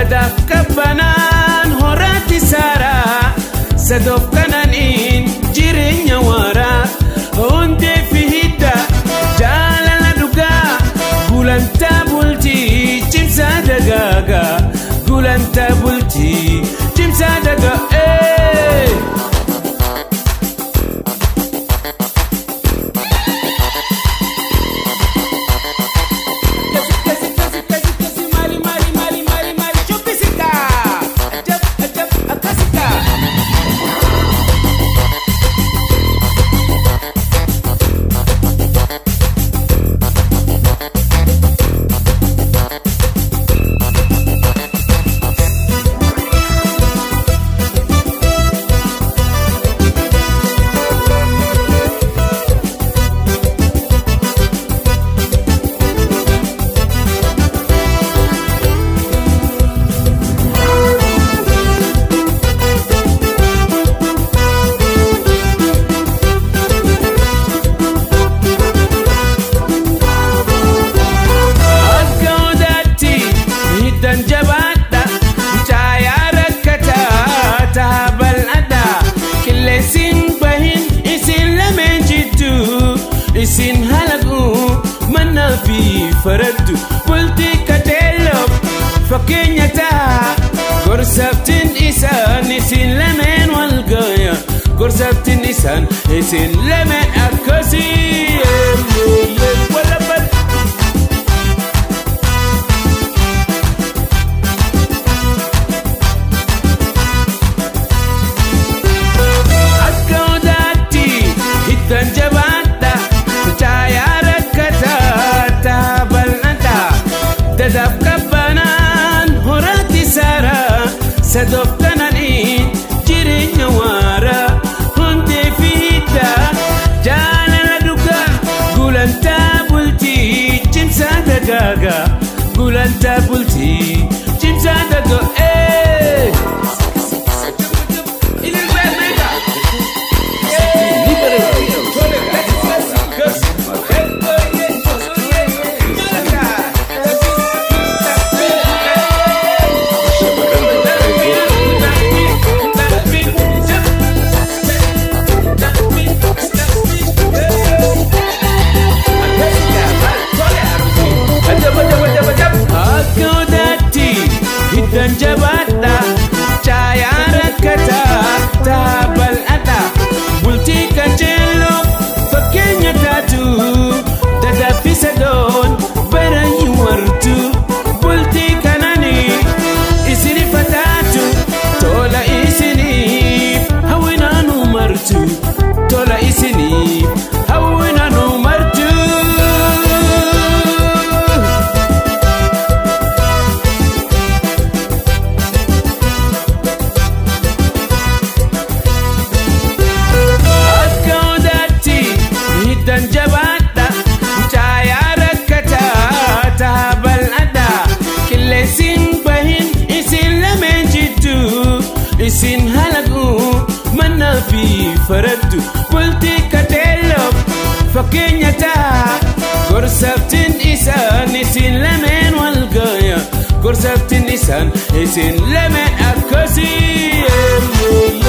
dadaaf qabbanaan horaatti saaraa sadoof kananiin jireenya waaraa hundee fi hidda jaalala dhugaa gulantaa bultii cimsaa dagaagaa gulantaa bultii cimsaa dagaa isin halagu manna fi faraddu bultii kateeloo fakkeenya ta'a gorsaftiin isaan isin lameen wal gaya gorsaftiin isaan isin lameen akkasii walabal Akka Odaatti hittan jabaa dadaaf qabbanaan horaatti saaraa sadoof kananiin jireenya waaraa hundee fi hidda jaalala dhugaa gulantaa bultii cimsaa dagaagaa gulantaa bultii cimsaa dagaa Akka Odaatti hiddan jabaadha caayaa rakkataa ta'a bal'aadha bultii qajeeloo fakkeenya taatu dadaffisa doon baranyi wartu bultii kananii isini fataatu tola isiniif hawwinaanu martu tola isiniif hawwinaanu martu. Dan jabaadha caayaa rakkataa ta'a bal'aadha qilleensiin bahin isin lameen jidduu isin halagu manna fi faraddu bultii kateeloo fakkeenya ta'a gorsaftiin isaan isin lameen wal gaya gorsaftiin isaan isin lameen akkasii